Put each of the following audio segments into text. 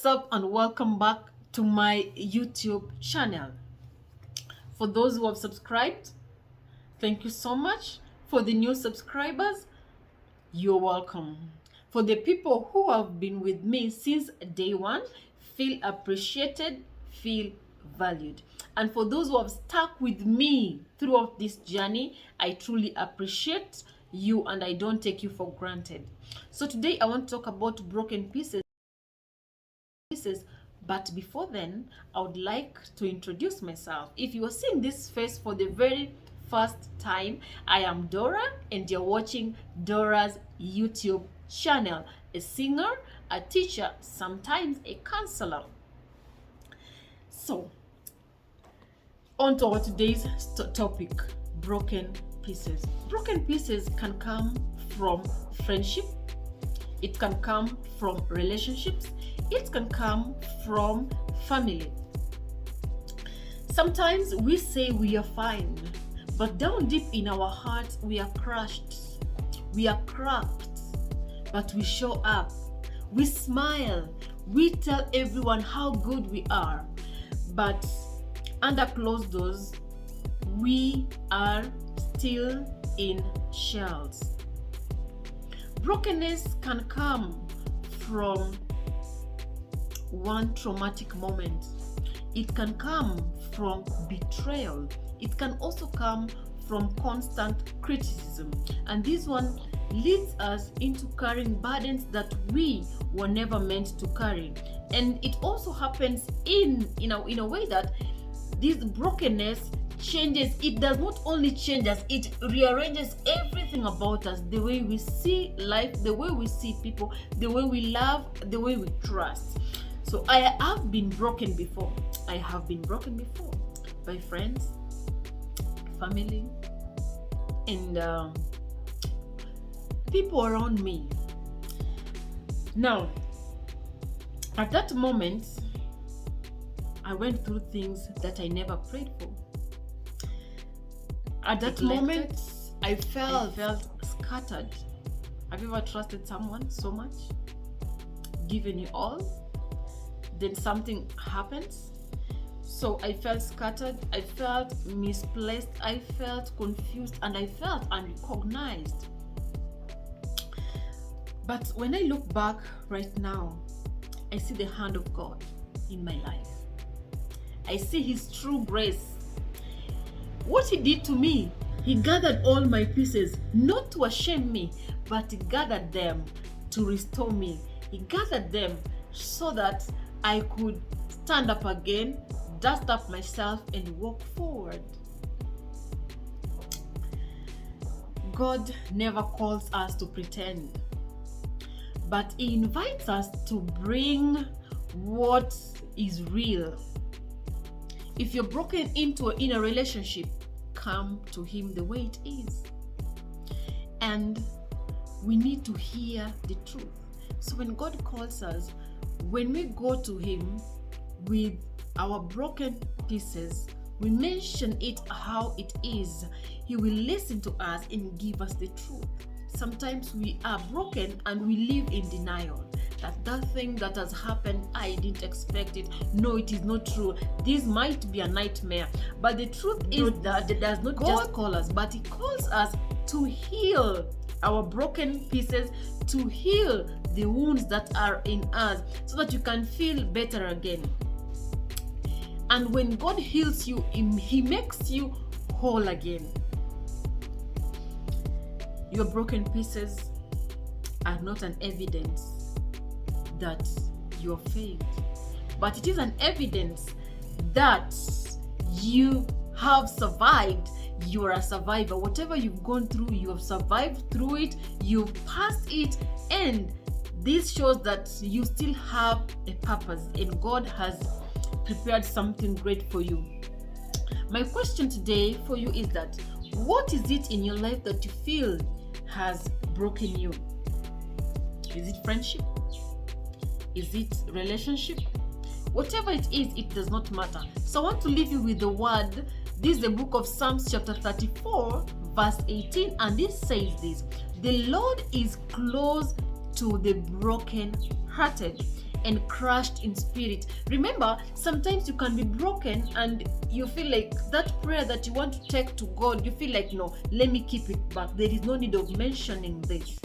up and welcome back to my YouTube channel. For those who have subscribed, thank you so much. For the new subscribers, you're welcome. For the people who have been with me since day one, feel appreciated, feel valued. And for those who have stuck with me throughout this journey, I truly appreciate you and I don't take you for granted. So today I want to talk about broken pieces. But before then, I would like to introduce myself. If you are seeing this face for the very first time, I am Dora and you're watching Dora's YouTube channel. A singer, a teacher, sometimes a counselor. So, on to our today's topic, broken pieces. Broken pieces can come from friendship, it can come from relationships, it can come from family. Sometimes we say we are fine, but down deep in our hearts we are crushed, we are cracked, but we show up, we smile, we tell everyone how good we are, but under closed doors we are still in shells. Brokenness can come from one traumatic moment. It can come from betrayal. It can also come from constant criticism. And this one leads us into carrying burdens that we were never meant to carry. And it also happens in a way that this brokenness changes. It does not only change us, it rearranges everything about us, the way we see life, the way we see people, the way we love, the way we trust. So I have been broken before. I have been broken before by friends, family, and people around me. Now, at that moment, I went through things that I never prayed for. At that moment, I felt scattered. Have you ever trusted someone so much? Given you all? Then something happens. So I felt scattered, I felt misplaced, I felt confused, and I felt unrecognized. But when I look back right now, I see the hand of God in my life. I see His true grace. What He did to me, He gathered all my pieces, not to shame me, but He gathered them to restore me. He gathered them so that I could stand up again, dust up myself, and walk forward. God never calls us to pretend, but He invites us to bring what is real. If you're broken in a relationship, come to Him the way it is. And we need to hear the truth. So when God calls us, when we go to Him with our broken pieces, we mention it how it is, He will listen to us and give us the truth. Sometimes we are broken and we live in denial. That thing that has happened, I didn't expect it. No, it is not true. This might be a nightmare. But the truth is that it does not just call us, but He calls us to heal our broken pieces, to heal the wounds that are in us, so that you can feel better again. And when God heals you, He makes you whole again. Your broken pieces are not an evidence that you're failed, but it is an evidence that you have survived. You are a survivor. Whatever you've gone through, you have survived through it, you've passed it, and this shows that you still have a purpose and God has prepared something great for you. My question today for you is that what is it in your life that you feel has broken you? Is it friendship? Is it relationship? Whatever it is, it does not matter. So I want to leave you with the word. This is the book of Psalms chapter 34 verse 18, and this says this: the Lord is close to the broken hearted and crushed in spirit. Remember, sometimes you can be broken and you feel like that prayer that you want to take to God, you feel like, no, let me keep it back. There is no need of mentioning this.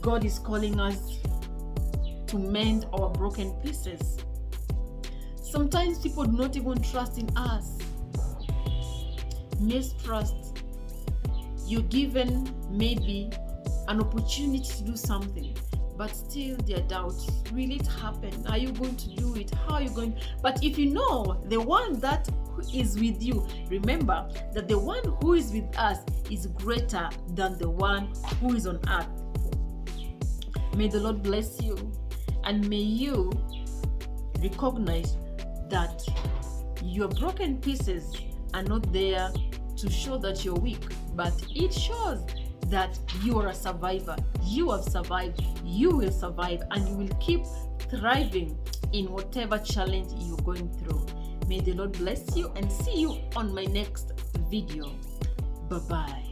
God is calling us to mend our broken pieces. Sometimes people do not even trust in us. Mistrust. You're given maybe an opportunity to do something, but still there are doubts. Will it happen? Are you going to do it? How are you going? But if you know the one that is with you, remember that the one who is with us is greater than the one who is on earth. May the Lord bless you, and may you recognize that your broken pieces are not there to show that you're weak, but it shows that you are a survivor. You have survived, you will survive, and you will keep thriving in whatever challenge you're going through. May the Lord bless you, and see you on my next video. Bye-bye.